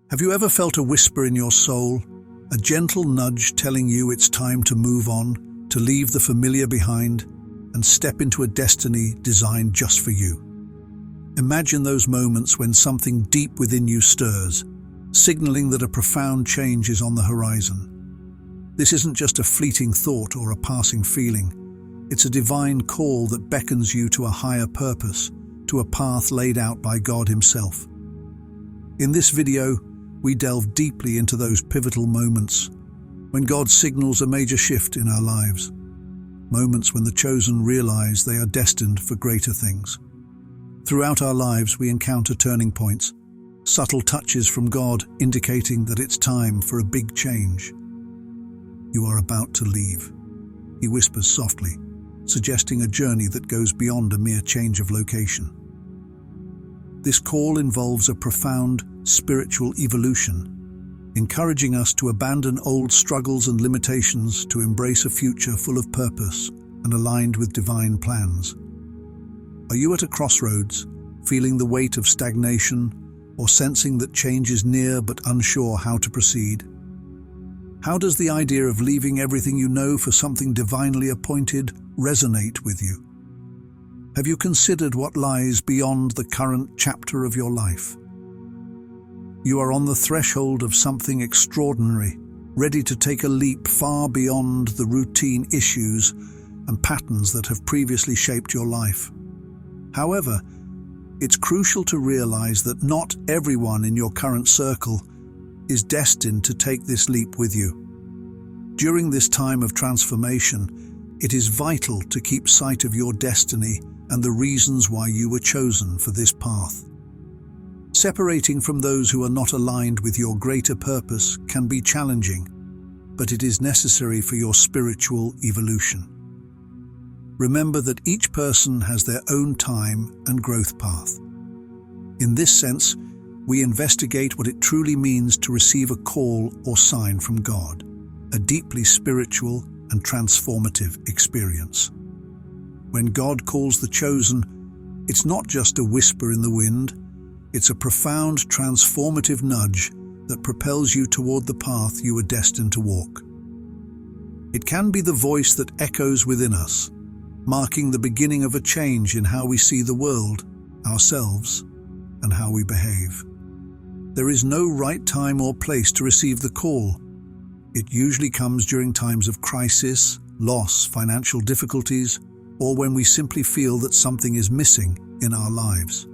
Have you ever felt a whisper in your soul, a gentle nudge telling you it's time to move on, to leave the familiar behind, and step into a destiny designed just for you? Imagine those moments when something deep within you stirs, signaling that a profound change is on the horizon. This isn't just a fleeting thought or a passing feeling. It's a divine call that beckons you to a higher purpose, to a path laid out by God Himself. In this video, we delve deeply into those pivotal moments when God signals a major shift in our lives. Moments when the chosen realize they are destined for greater things. Throughout our lives, we encounter turning points, subtle touches from God indicating that it's time for a big change. You are about to leave, He whispers softly, suggesting a journey that goes beyond a mere change of location. This call involves a profound spiritual evolution, encouraging us to abandon old struggles and limitations to embrace a future full of purpose and aligned with divine plans. Are you at a crossroads, feeling the weight of stagnation, or sensing that change is near but unsure how to proceed? How does the idea of leaving everything you know for something divinely appointed resonate with you? Have you considered what lies beyond the current chapter of your life? You are on the threshold of something extraordinary, ready to take a leap far beyond the routine issues and patterns that have previously shaped your life. However, it's crucial to realize that not everyone in your current circle is destined to take this leap with you. During this time of transformation, it is vital to keep sight of your destiny and the reasons why you were chosen for this path. Separating from those who are not aligned with your greater purpose can be challenging, but it is necessary for your spiritual evolution. Remember that each person has their own time and growth path. In this sense, we investigate what it truly means to receive a call or sign from God, a deeply spiritual and transformative experience. When God calls the chosen, it's not just a whisper in the wind, it's a profound transformative nudge that propels you toward the path you were destined to walk. It can be the voice that echoes within us, marking the beginning of a change in how we see the world, ourselves, and how we behave. There is no right time or place to receive the call. It usually comes during times of crisis, loss, financial difficulties, or when we simply feel that something is missing in our lives.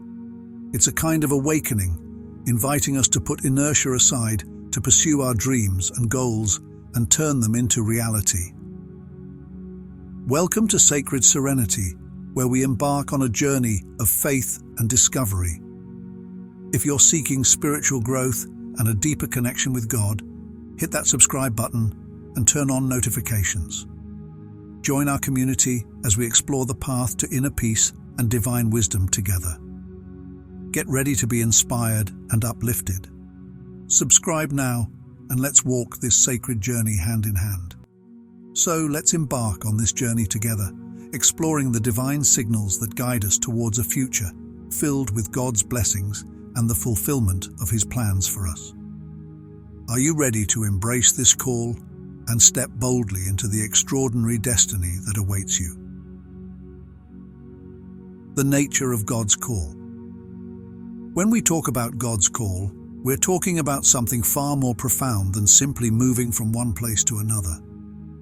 It's a kind of awakening, inviting us to put inertia aside to pursue our dreams and goals and turn them into reality. Welcome to Sacred Serenity, where we embark on a journey of faith and discovery. If you're seeking spiritual growth and a deeper connection with God, hit that subscribe button and turn on notifications. Join our community as we explore the path to inner peace and divine wisdom together. Get ready to be inspired and uplifted. Subscribe now and let's walk this sacred journey hand in hand. So let's embark on this journey together, exploring the divine signals that guide us towards a future filled with God's blessings and the fulfillment of His plans for us. Are you ready to embrace this call and step boldly into the extraordinary destiny that awaits you? The nature of God's call. When we talk about God's call, we're talking about something far more profound than simply moving from one place to another.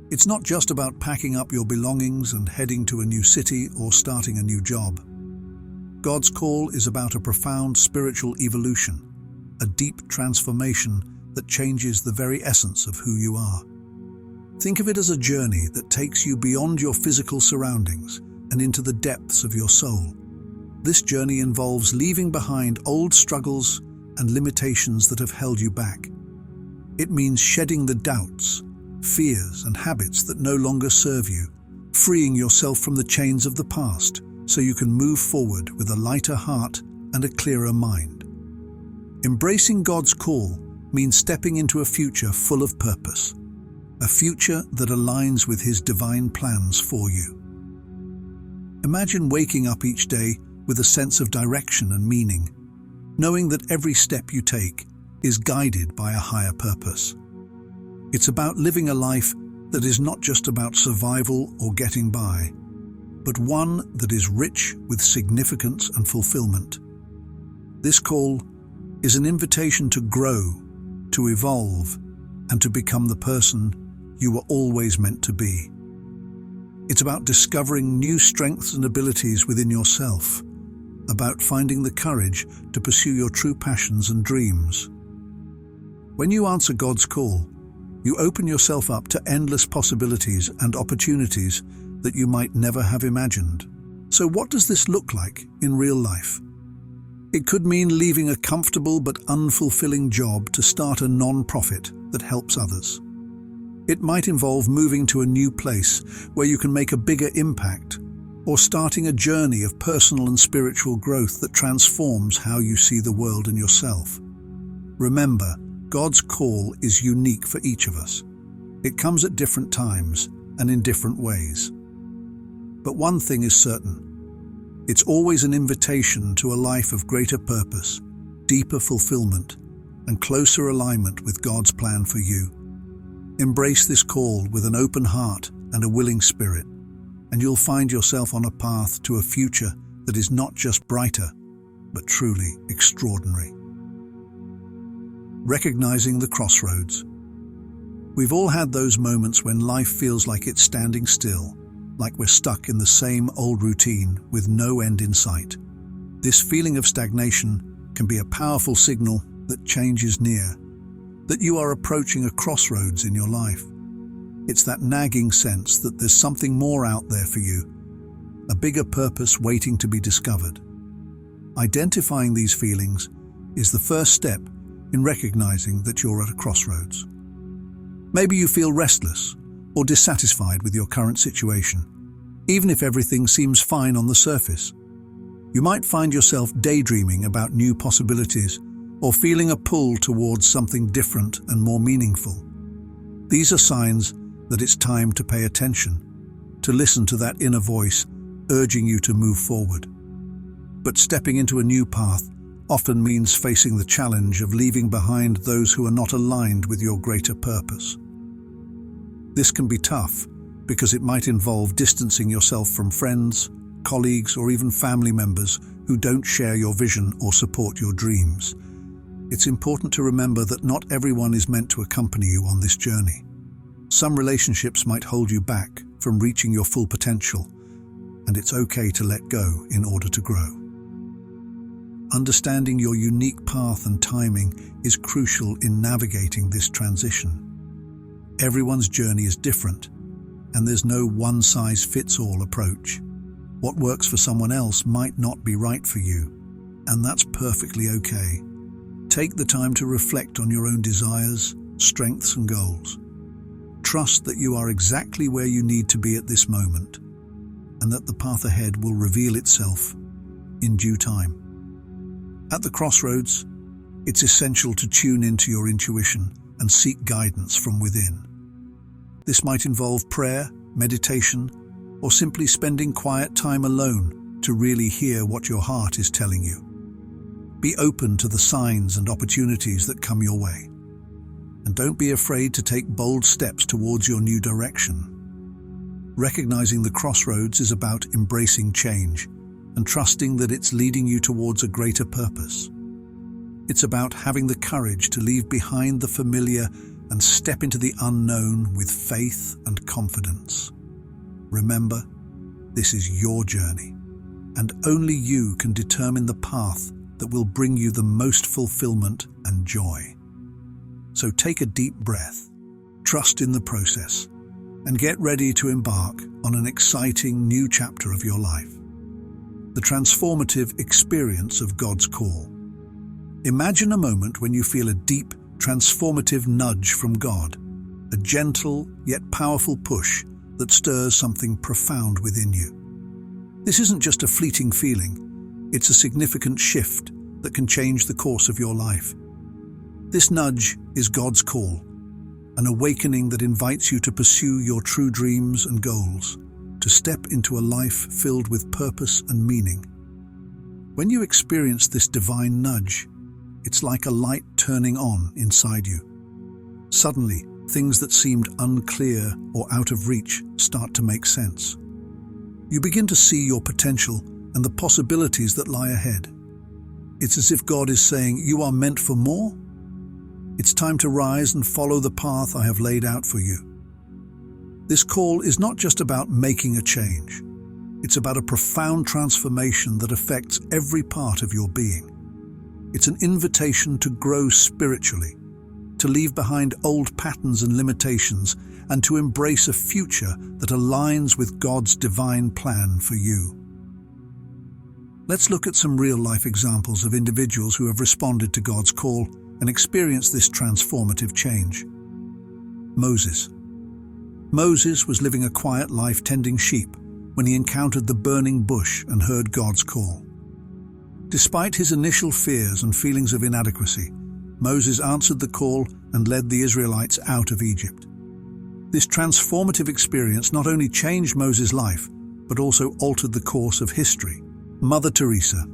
It's not just about packing up your belongings and heading to a new city or starting a new job. God's call is about a profound spiritual evolution, a deep transformation that changes the very essence of who you are. Think of it as a journey that takes you beyond your physical surroundings and into the depths of your soul. This journey involves leaving behind old struggles and limitations that have held you back. It means shedding the doubts, fears, and habits that no longer serve you, freeing yourself from the chains of the past so you can move forward with a lighter heart and a clearer mind. Embracing God's call means stepping into a future full of purpose, a future that aligns with His divine plans for you. Imagine waking up each day with a sense of direction and meaning, knowing that every step you take is guided by a higher purpose. It's about living a life that is not just about survival or getting by, but one that is rich with significance and fulfillment. This call is an invitation to grow, to evolve, and to become the person you were always meant to be. It's about discovering new strengths and abilities within yourself, about finding the courage to pursue your true passions and dreams. When you answer God's call, you open yourself up to endless possibilities and opportunities that you might never have imagined. So what does this look like in real life? It could mean leaving a comfortable but unfulfilling job to start a non-profit that helps others. It might involve moving to a new place where you can make a bigger impact, or starting a journey of personal and spiritual growth that transforms how you see the world and yourself. Remember, God's call is unique for each of us. It comes at different times and in different ways. But one thing is certain: it's always an invitation to a life of greater purpose, deeper fulfillment, and closer alignment with God's plan for you. Embrace this call with an open heart and a willing spirit, and you'll find yourself on a path to a future that is not just brighter, but truly extraordinary. Recognizing the crossroads. We've all had those moments when life feels like it's standing still, like we're stuck in the same old routine with no end in sight. This feeling of stagnation can be a powerful signal that change is near, that you are approaching a crossroads in your life. It's that nagging sense that there's something more out there for you, a bigger purpose waiting to be discovered. Identifying these feelings is the first step in recognizing that you're at a crossroads. Maybe you feel restless or dissatisfied with your current situation, even if everything seems fine on the surface. You might find yourself daydreaming about new possibilities or feeling a pull towards something different and more meaningful. These are signs that it's time to pay attention, to listen to that inner voice urging you to move forward. But stepping into a new path often means facing the challenge of leaving behind those who are not aligned with your greater purpose. This can be tough because it might involve distancing yourself from friends, colleagues, or even family members who don't share your vision or support your dreams. It's important to remember that not everyone is meant to accompany you on this journey. Some relationships might hold you back from reaching your full potential, and it's okay to let go in order to grow. Understanding your unique path and timing is crucial in navigating this transition. Everyone's journey is different, and there's no one-size-fits-all approach. What works for someone else might not be right for you, and that's perfectly okay. Take the time to reflect on your own desires, strengths, and goals. Trust that you are exactly where you need to be at this moment, and that the path ahead will reveal itself in due time. At the crossroads, it's essential to tune into your intuition and seek guidance from within. This might involve prayer, meditation, or simply spending quiet time alone to really hear what your heart is telling you. Be open to the signs and opportunities that come your way. And don't be afraid to take bold steps towards your new direction. Recognizing the crossroads is about embracing change and trusting that it's leading you towards a greater purpose. It's about having the courage to leave behind the familiar and step into the unknown with faith and confidence. Remember, this is your journey, and only you can determine the path that will bring you the most fulfillment and joy. So take a deep breath, trust in the process, and get ready to embark on an exciting new chapter of your life. The transformative experience of God's call. Imagine a moment when you feel a deep, transformative nudge from God, a gentle yet powerful push that stirs something profound within you. This isn't just a fleeting feeling, it's a significant shift that can change the course of your life. This nudge is God's call, an awakening that invites you to pursue your true dreams and goals, to step into a life filled with purpose and meaning. When you experience this divine nudge, it's like a light turning on inside you. Suddenly, things that seemed unclear or out of reach start to make sense. You begin to see your potential and the possibilities that lie ahead. It's as if God is saying, "You are meant for more. It's time to rise and follow the path I have laid out for you." This call is not just about making a change. It's about a profound transformation that affects every part of your being. It's an invitation to grow spiritually, to leave behind old patterns and limitations, and to embrace a future that aligns with God's divine plan for you. Let's look at some real-life examples of individuals who have responded to God's call and experienced this transformative change. Moses. Moses was living a quiet life tending sheep when he encountered the burning bush and heard God's call. Despite his initial fears and feelings of inadequacy, Moses answered the call and led the Israelites out of Egypt. This transformative experience not only changed Moses' life, but also altered the course of history. Mother Teresa.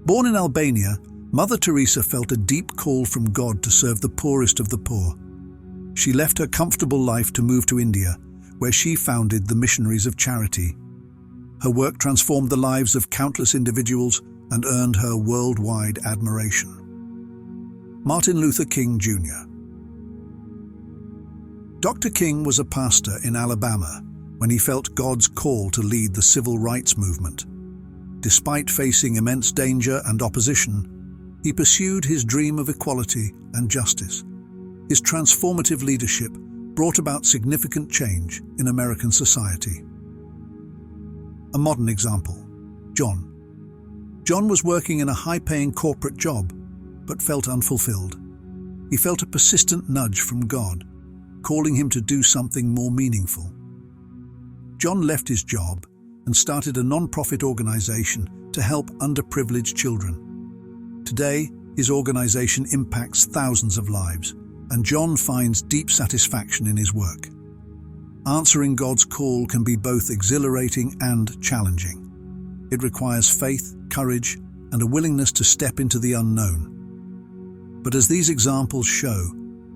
Born in Albania, Mother Teresa felt a deep call from God to serve the poorest of the poor. She left her comfortable life to move to India, where she founded the Missionaries of Charity. Her work transformed the lives of countless individuals and earned her worldwide admiration. Martin Luther King Jr. Dr. King was a pastor in Alabama when he felt God's call to lead the civil rights movement. Despite facing immense danger and opposition, he pursued his dream of equality and justice. His transformative leadership brought about significant change in American society. A modern example, John. John was working in a high-paying corporate job, but felt unfulfilled. He felt a persistent nudge from God, calling him to do something more meaningful. John left his job and started a non-profit organization to help underprivileged children. Today, his organization impacts thousands of lives, and John finds deep satisfaction in his work. Answering God's call can be both exhilarating and challenging. It requires faith, courage, and a willingness to step into the unknown. But as these examples show,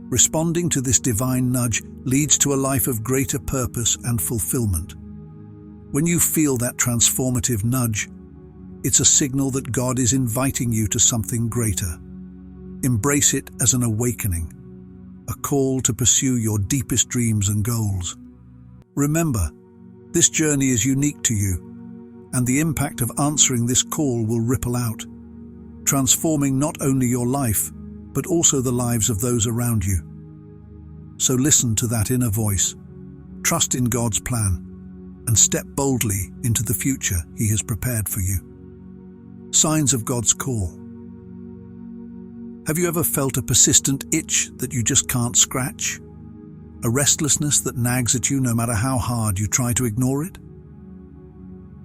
responding to this divine nudge leads to a life of greater purpose and fulfillment. When you feel that transformative nudge, it's a signal that God is inviting you to something greater. Embrace it as an awakening, a call to pursue your deepest dreams and goals. Remember, this journey is unique to you, and the impact of answering this call will ripple out, transforming not only your life, but also the lives of those around you. So listen to that inner voice, trust in God's plan, and step boldly into the future He has prepared for you. Signs of God's call. Have you ever felt a persistent itch that you just can't scratch? A restlessness that nags at you no matter how hard you try to ignore it?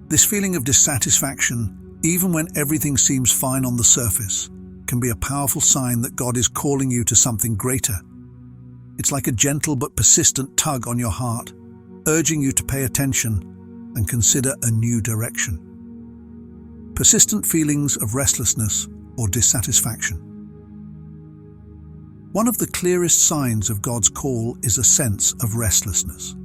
This feeling of dissatisfaction, even when everything seems fine on the surface, can be a powerful sign that God is calling you to something greater. It's like a gentle but persistent tug on your heart, urging you to pay attention and consider a new direction. Persistent feelings of restlessness or dissatisfaction. One of the clearest signs of God's call is a sense of restlessness.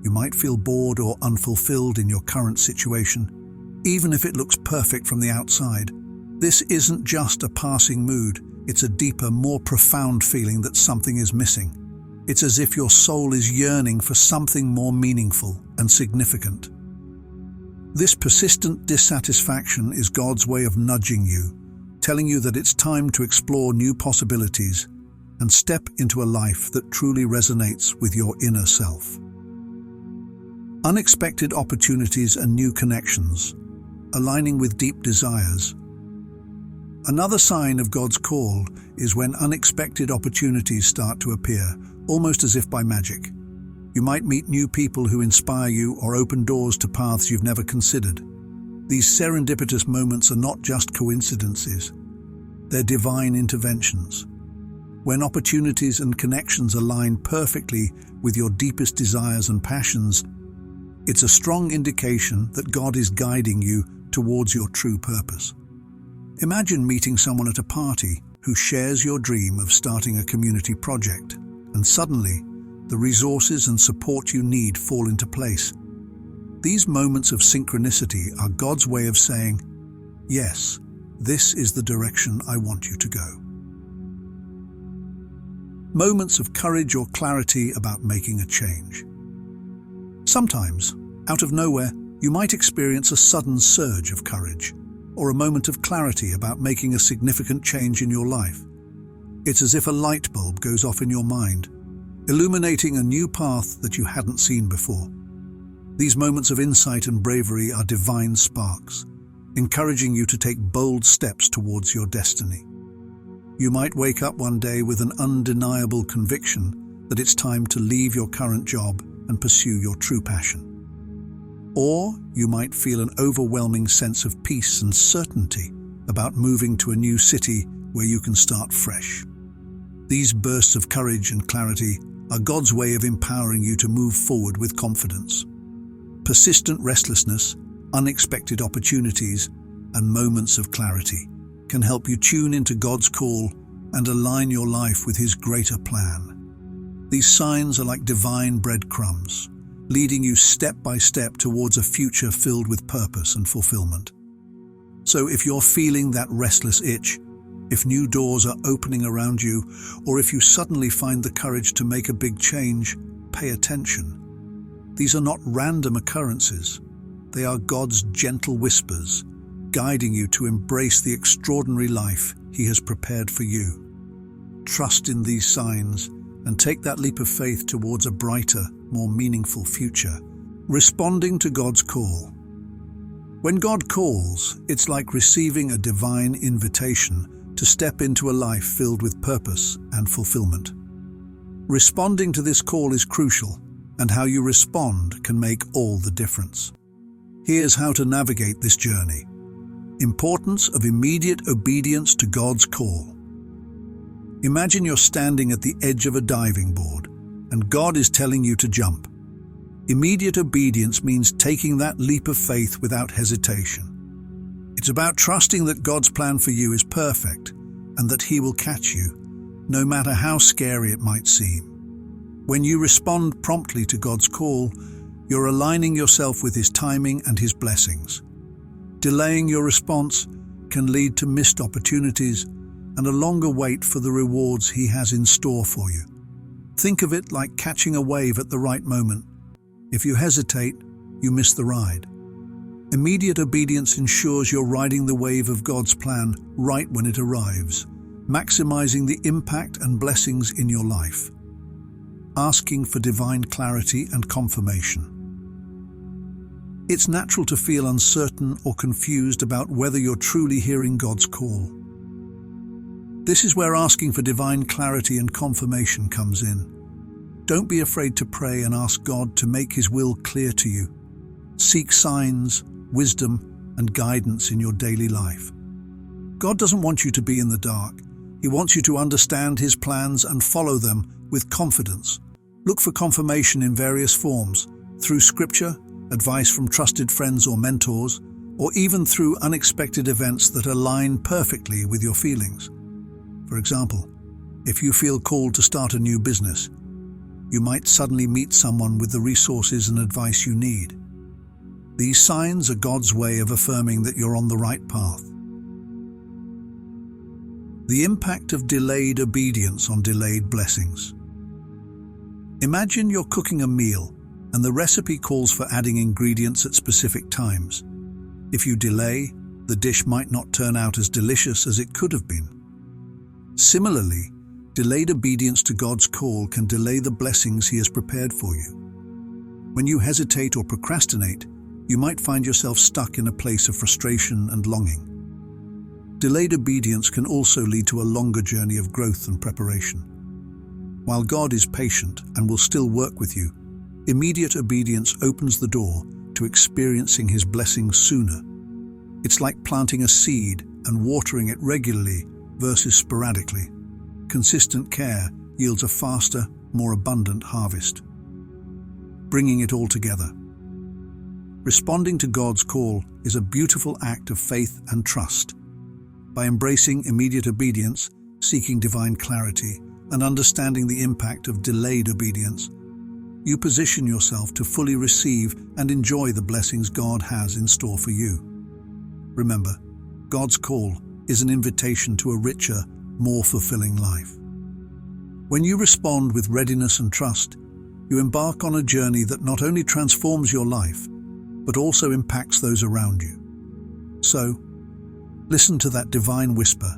You might feel bored or unfulfilled in your current situation, even if it looks perfect from the outside. This isn't just a passing mood, it's a deeper, more profound feeling that something is missing. It's as if your soul is yearning for something more meaningful and significant. This persistent dissatisfaction is God's way of nudging you, telling you that it's time to explore new possibilities and step into a life that truly resonates with your inner self. Unexpected opportunities and new connections, aligning with deep desires. Another sign of God's call is when unexpected opportunities start to appear, almost as if by magic. You might meet new people who inspire you or open doors to paths you've never considered. These serendipitous moments are not just coincidences, they're divine interventions. When opportunities and connections align perfectly with your deepest desires and passions, it's a strong indication that God is guiding you towards your true purpose. Imagine meeting someone at a party who shares your dream of starting a community project, and suddenly, the resources and support you need fall into place. These moments of synchronicity are God's way of saying, "Yes, this is the direction I want you to go." Moments of courage or clarity about making a change. Sometimes, out of nowhere, you might experience a sudden surge of courage, or a moment of clarity about making a significant change in your life. It's as if a light bulb goes off in your mind, illuminating a new path that you hadn't seen before. These moments of insight and bravery are divine sparks, encouraging you to take bold steps towards your destiny. You might wake up one day with an undeniable conviction that it's time to leave your current job and pursue your true passion. Or you might feel an overwhelming sense of peace and certainty about moving to a new city where you can start fresh. These bursts of courage and clarity are God's way of empowering you to move forward with confidence. Persistent restlessness, unexpected opportunities, and moments of clarity can help you tune into God's call and align your life with His greater plan. These signs are like divine breadcrumbs, leading you step by step towards a future filled with purpose and fulfillment. So if you're feeling that restless itch, if new doors are opening around you, or if you suddenly find the courage to make a big change, pay attention. These are not random occurrences. They are God's gentle whispers, guiding you to embrace the extraordinary life He has prepared for you. Trust in these signs and take that leap of faith towards a brighter, more meaningful future, responding to God's call. When God calls, it's like receiving a divine invitation to step into a life filled with purpose and fulfillment. Responding to this call is crucial, and how you respond can make all the difference. Here's how to navigate this journey. Importance of immediate obedience to God's call. Imagine you're standing at the edge of a diving board, and God is telling you to jump. Immediate obedience means taking that leap of faith without hesitation. It's about trusting that God's plan for you is perfect and that He will catch you, no matter how scary it might seem. When you respond promptly to God's call, you're aligning yourself with His timing and His blessings. Delaying your response can lead to missed opportunities and a longer wait for the rewards He has in store for you. Think of it like catching a wave at the right moment. If you hesitate, you miss the ride. Immediate obedience ensures you're riding the wave of God's plan right when it arrives, maximizing the impact and blessings in your life. Asking for divine clarity and confirmation. It's natural to feel uncertain or confused about whether you're truly hearing God's call. This is where asking for divine clarity and confirmation comes in. Don't be afraid to pray and ask God to make His will clear to you. Seek signs, wisdom, and guidance in your daily life. God doesn't want you to be in the dark. He wants you to understand His plans and follow them with confidence. Look for confirmation in various forms, through scripture, advice from trusted friends or mentors, or even through unexpected events that align perfectly with your feelings. For example, if you feel called to start a new business, you might suddenly meet someone with the resources and advice you need. These signs are God's way of affirming that you're on the right path. The impact of delayed obedience on delayed blessings. Imagine you're cooking a meal and the recipe calls for adding ingredients at specific times. If you delay, the dish might not turn out as delicious as it could have been. Similarly, delayed obedience to God's call can delay the blessings He has prepared for you. When you hesitate or procrastinate, you might find yourself stuck in a place of frustration and longing. Delayed obedience can also lead to a longer journey of growth and preparation. While God is patient and will still work with you, immediate obedience opens the door to experiencing His blessings sooner. It's like planting a seed and watering it regularly versus sporadically. Consistent care yields a faster, more abundant harvest. Bringing it all together. Responding to God's call is a beautiful act of faith and trust. By embracing immediate obedience, seeking divine clarity and understanding the impact of delayed obedience. You position yourself to fully receive and enjoy the blessings God has in store for you. Remember, God's call is an invitation to a richer, more fulfilling life. When you respond with readiness and trust, you embark on a journey that not only transforms your life, but also impacts those around you. So, listen to that divine whisper,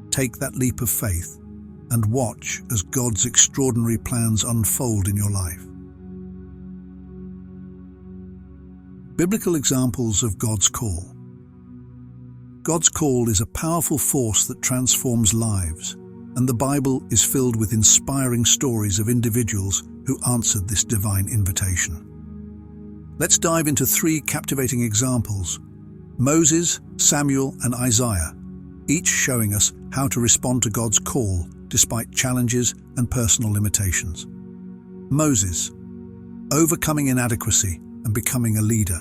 take that leap of faith, and watch as God's extraordinary plans unfold in your life. Biblical examples of God's call. God's call is a powerful force that transforms lives, and the Bible is filled with inspiring stories of individuals who answered this divine invitation. Let's dive into 3 captivating examples: Moses, Samuel, and Isaiah, each showing us how to respond to God's call despite challenges and personal limitations. Moses, overcoming inadequacy and becoming a leader.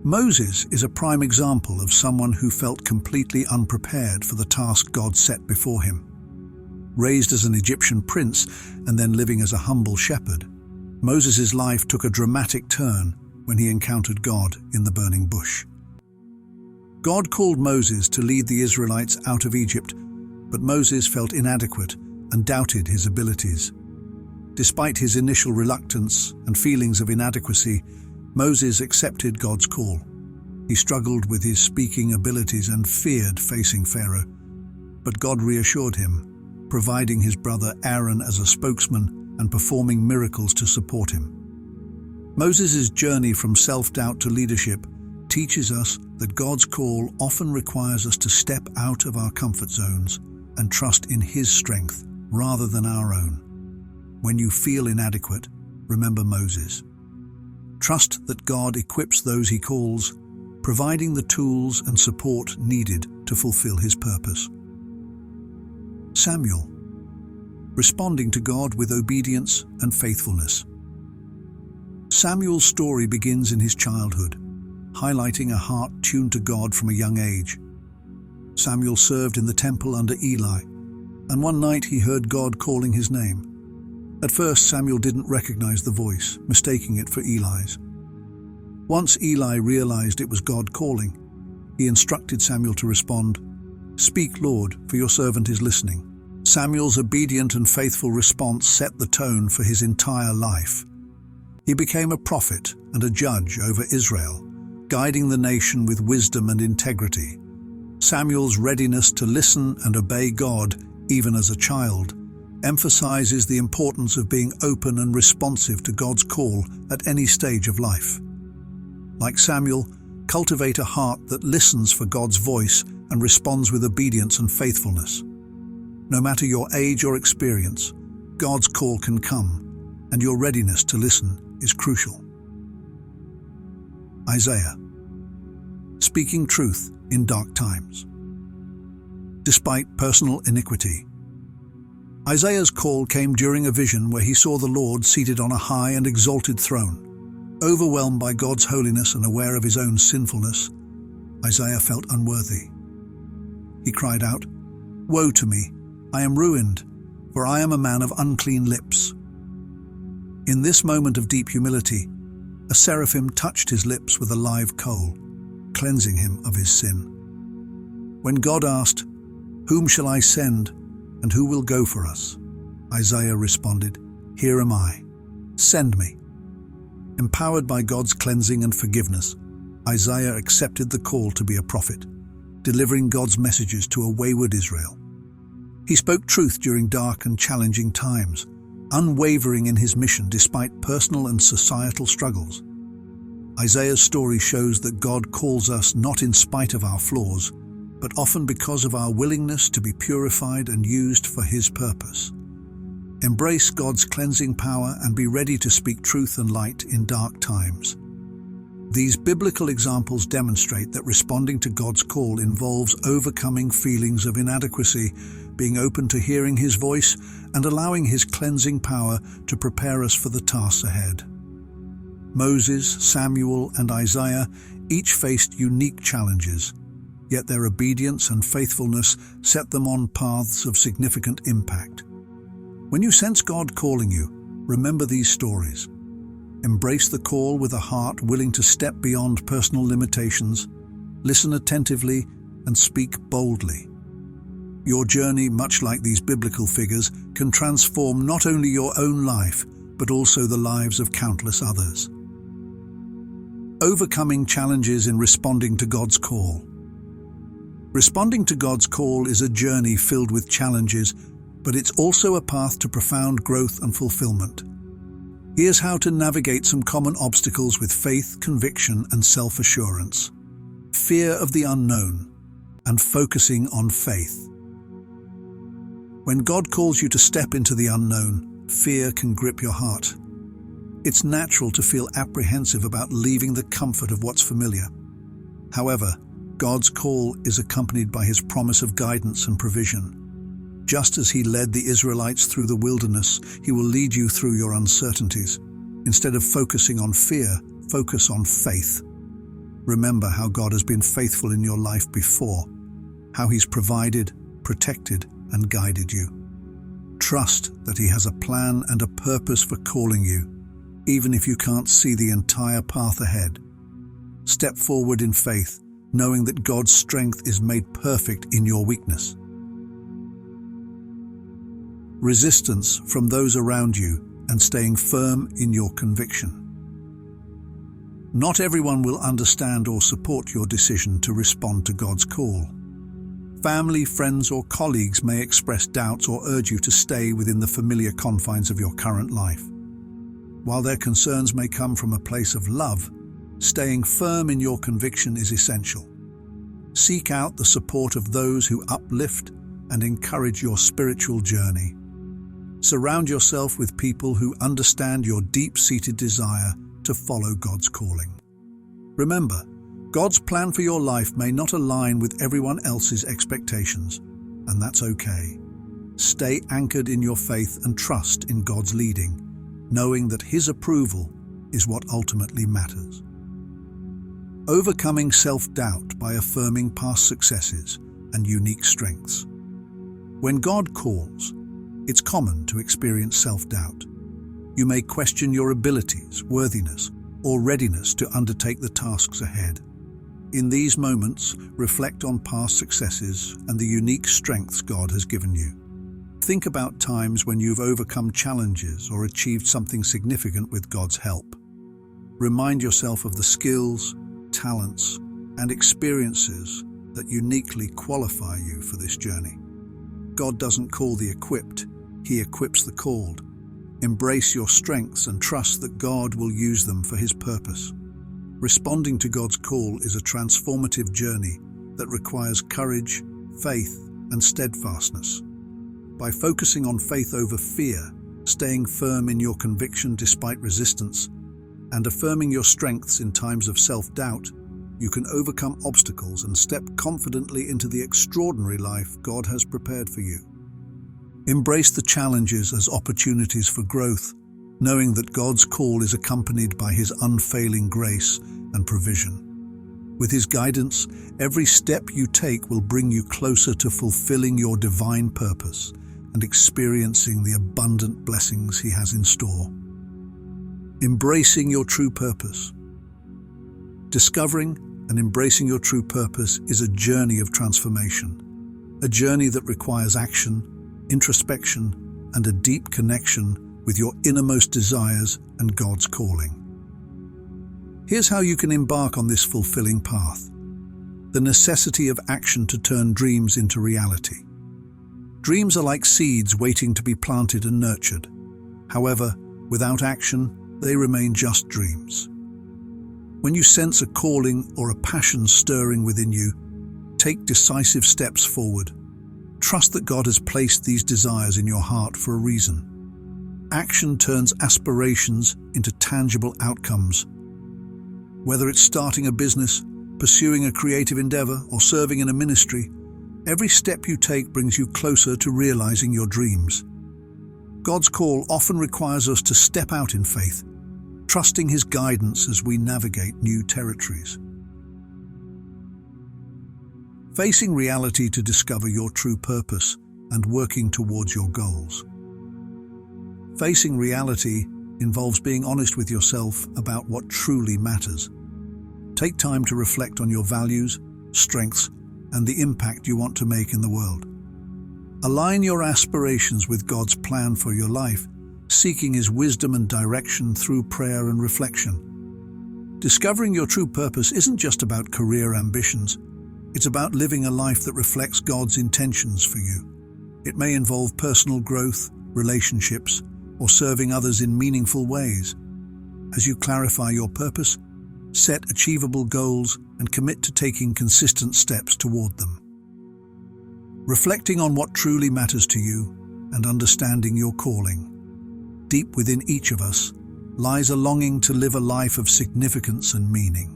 Moses is a prime example of someone who felt completely unprepared for the task God set before him. Raised as an Egyptian prince and then living as a humble shepherd, Moses' life took a dramatic turn when he encountered God in the burning bush. God called Moses to lead the Israelites out of Egypt, but Moses felt inadequate and doubted his abilities. Despite his initial reluctance and feelings of inadequacy, Moses accepted God's call. He struggled with his speaking abilities and feared facing Pharaoh, but God reassured him, providing his brother Aaron as a spokesman and performing miracles to support him. Moses' journey from self-doubt to leadership teaches us that God's call often requires us to step out of our comfort zones and trust in His strength rather than our own. When you feel inadequate, remember Moses. Trust that God equips those He calls, providing the tools and support needed to fulfill His purpose. Samuel, responding to God with obedience and faithfulness. Samuel's story begins in his childhood, highlighting a heart tuned to God from a young age. Samuel served in the temple under Eli, and one night he heard God calling his name. At first, Samuel didn't recognize the voice, mistaking it for Eli's. Once Eli realized it was God calling, he instructed Samuel to respond, "Speak, Lord, for your servant is listening." Samuel's obedient and faithful response set the tone for his entire life. He became a prophet and a judge over Israel, guiding the nation with wisdom and integrity. Samuel's readiness to listen and obey God, even as a child, emphasizes the importance of being open and responsive to God's call at any stage of life. Like Samuel, cultivate a heart that listens for God's voice and responds with obedience and faithfulness. No matter your age or experience, God's call can come, and your readiness to listen is crucial. Isaiah, speaking truth in dark times. Despite personal iniquity, Isaiah's call came during a vision where he saw the Lord seated on a high and exalted throne. Overwhelmed by God's holiness and aware of his own sinfulness, Isaiah felt unworthy. He cried out, "Woe to me! I am ruined, for I am a man of unclean lips." In this moment of deep humility, a seraphim touched his lips with a live coal, cleansing him of his sin. When God asked, "Whom shall I send, and who will go for us?" Isaiah responded, "Here am I. Send me." Empowered by God's cleansing and forgiveness, Isaiah accepted the call to be a prophet, delivering God's messages to a wayward Israel. He spoke truth during dark and challenging times, unwavering in his mission despite personal and societal struggles. Isaiah's story shows that God calls us not in spite of our flaws, but often because of our willingness to be purified and used for His purpose. Embrace God's cleansing power and be ready to speak truth and light in dark times. These biblical examples demonstrate that responding to God's call involves overcoming feelings of inadequacy, being open to hearing His voice, and allowing His cleansing power to prepare us for the tasks ahead. Moses, Samuel, and Isaiah each faced unique challenges, yet their obedience and faithfulness set them on paths of significant impact. When you sense God calling you, remember these stories. Embrace the call with a heart willing to step beyond personal limitations, listen attentively, and speak boldly. Your journey, much like these biblical figures, can transform not only your own life, but also the lives of countless others. Overcoming challenges in responding to God's call. Responding to God's call is a journey filled with challenges, but it's also a path to profound growth and fulfillment. Here's how to navigate some common obstacles with faith, conviction, and self-assurance. Fear of the unknown and focusing on faith. When God calls you to step into the unknown, fear can grip your heart. It's natural to feel apprehensive about leaving the comfort of what's familiar. However, God's call is accompanied by His promise of guidance and provision. Just as He led the Israelites through the wilderness, He will lead you through your uncertainties. Instead of focusing on fear, focus on faith. Remember how God has been faithful in your life before, how He's provided, protected, and guided you. Trust that He has a plan and a purpose for calling you, even if you can't see the entire path ahead. Step forward in faith, knowing that God's strength is made perfect in your weakness. Resistance from those around you and staying firm in your conviction. Not everyone will understand or support your decision to respond to God's call. Family, friends, or colleagues may express doubts or urge you to stay within the familiar confines of your current life. While their concerns may come from a place of love, staying firm in your conviction is essential. Seek out the support of those who uplift and encourage your spiritual journey. Surround yourself with people who understand your deep-seated desire to follow God's calling. Remember, God's plan for your life may not align with everyone else's expectations, and that's okay. Stay anchored in your faith and trust in God's leading, knowing that His approval is what ultimately matters. Overcoming self-doubt by affirming past successes and unique strengths. When God calls, it's common to experience self-doubt. You may question your abilities, worthiness, or readiness to undertake the tasks ahead. In these moments, reflect on past successes and the unique strengths God has given you. Think about times when you've overcome challenges or achieved something significant with God's help. Remind yourself of the skills, talents, and experiences that uniquely qualify you for this journey. God doesn't call the equipped, He equips the called. Embrace your strengths and trust that God will use them for His purpose. Responding to God's call is a transformative journey that requires courage, faith, and steadfastness. By focusing on faith over fear, staying firm in your conviction despite resistance, and affirming your strengths in times of self-doubt, you can overcome obstacles and step confidently into the extraordinary life God has prepared for you. Embrace the challenges as opportunities for growth, knowing that God's call is accompanied by His unfailing grace and provision. With His guidance, every step you take will bring you closer to fulfilling your divine purpose and experiencing the abundant blessings He has in store. Embracing your true purpose. Discovering and embracing your true purpose is a journey of transformation, a journey that requires action, introspection, and a deep connection with your innermost desires and God's calling. Here's how you can embark on this fulfilling path. The necessity of action to turn dreams into reality. Dreams are like seeds waiting to be planted and nurtured. However, without action, they remain just dreams. When you sense a calling or a passion stirring within you, take decisive steps forward. Trust that God has placed these desires in your heart for a reason. Action turns aspirations into tangible outcomes. Whether it's starting a business, pursuing a creative endeavor, or serving in a ministry, every step you take brings you closer to realizing your dreams. God's call often requires us to step out in faith, trusting His guidance as we navigate new territories. facing reality to discover your true purpose and working towards your goals. Facing reality involves being honest with yourself about what truly matters. Take time to reflect on your values, strengths, and the impact you want to make in the world. Align your aspirations with God's plan for your life, seeking His wisdom and direction through prayer and reflection. Discovering your true purpose isn't just about career ambitions. It's about living a life that reflects God's intentions for you. It may involve personal growth, relationships, or serving others in meaningful ways. As you clarify your purpose, set achievable goals and commit to taking consistent steps toward them. Reflecting on what truly matters to you and understanding your calling. Deep within each of us lies a longing to live a life of significance and meaning.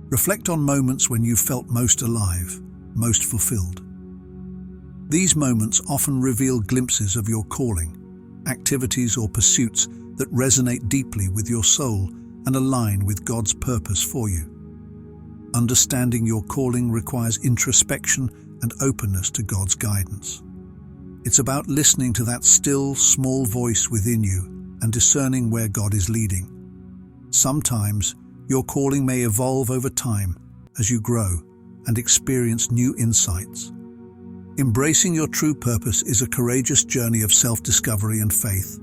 Reflect on moments when you felt most alive, most fulfilled. These moments often reveal glimpses of your calling, activities or pursuits that resonate deeply with your soul and align with God's purpose for you. Understanding your calling requires introspection and openness to God's guidance. It's about listening to that still, small voice within you and discerning where God is leading. Sometimes, your calling may evolve over time as you grow and experience new insights. Embracing your true purpose is a courageous journey of self-discovery and faith.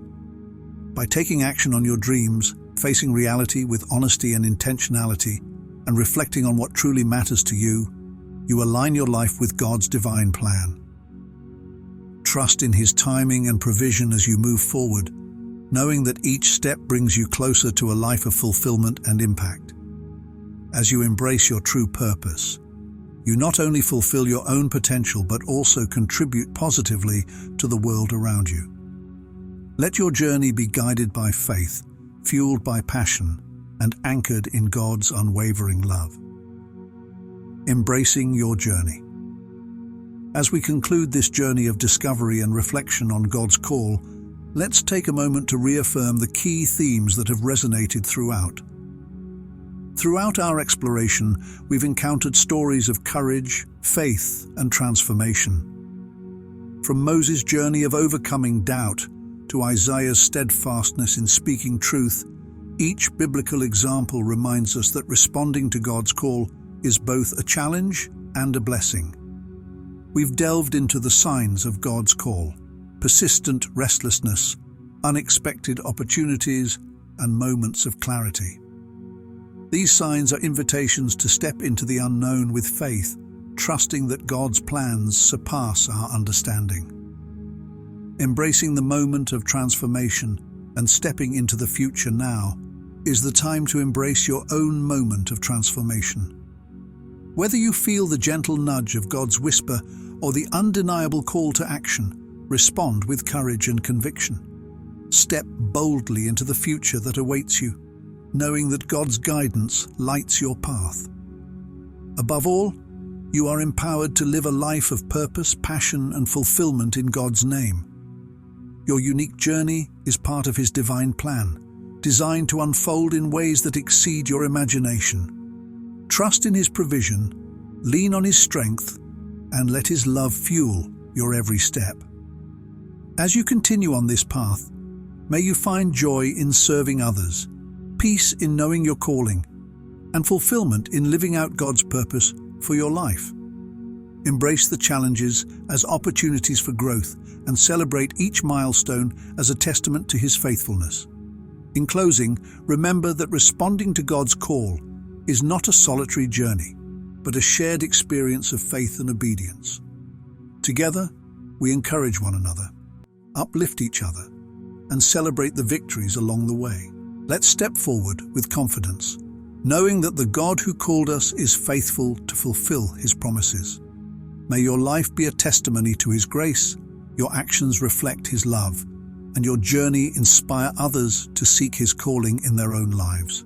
By taking action on your dreams, facing reality with honesty and intentionality, and reflecting on what truly matters to you, you align your life with God's divine plan. Trust in His timing and provision as you move forward, knowing that each step brings you closer to a life of fulfillment and impact. As you embrace your true purpose, you not only fulfill your own potential but also contribute positively to the world around you. Let your journey be guided by faith, fueled by passion, and anchored in God's unwavering love. Embracing your journey. As we conclude this journey of discovery and reflection on God's call, let's take a moment to reaffirm the key themes that have resonated throughout. Throughout our exploration, we've encountered stories of courage, faith, and transformation. From Moses' journey of overcoming doubt to Isaiah's steadfastness in speaking truth, each biblical example reminds us that responding to God's call is both a challenge and a blessing. We've delved into the signs of God's call: persistent restlessness, unexpected opportunities, and moments of clarity. These signs are invitations to step into the unknown with faith, trusting that God's plans surpass our understanding. Embracing the moment of transformation and stepping into the future now is the time to embrace your own moment of transformation. Whether you feel the gentle nudge of God's whisper or the undeniable call to action, respond with courage and conviction. Step boldly into the future that awaits you, knowing that God's guidance lights your path. Above all, you are empowered to live a life of purpose, passion, and fulfillment in God's name. Your unique journey is part of His divine plan, designed to unfold in ways that exceed your imagination. Trust in His provision, lean on His strength, and let His love fuel your every step. As you continue on this path, may you find joy in serving others, peace in knowing your calling, and fulfillment in living out God's purpose for your life. Embrace the challenges as opportunities for growth and celebrate each milestone as a testament to His faithfulness. In closing, remember that responding to God's call is not a solitary journey, but a shared experience of faith and obedience. Together, we encourage one another, uplift each other, and celebrate the victories along the way. Let's step forward with confidence, knowing that the God who called us is faithful to fulfill His promises. May your life be a testimony to His grace, your actions reflect His love, and your journey inspire others to seek His calling in their own lives.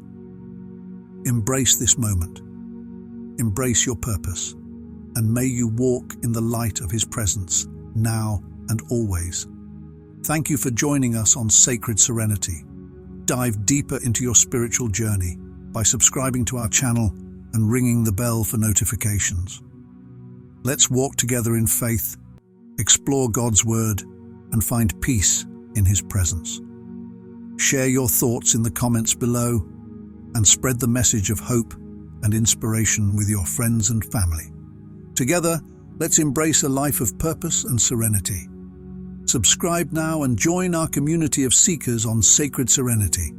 Embrace this moment. Embrace your purpose, and may you walk in the light of His presence, now and always. Thank you for joining us on Sacred Serenity. Dive deeper into your spiritual journey by subscribing to our channel and ringing the bell for notifications. Let's walk together in faith, explore God's Word, and find peace in His presence. Share your thoughts in the comments below and spread the message of hope and inspiration with your friends and family. Together, let's embrace a life of purpose and serenity. Subscribe now and join our community of seekers on sacred serenity.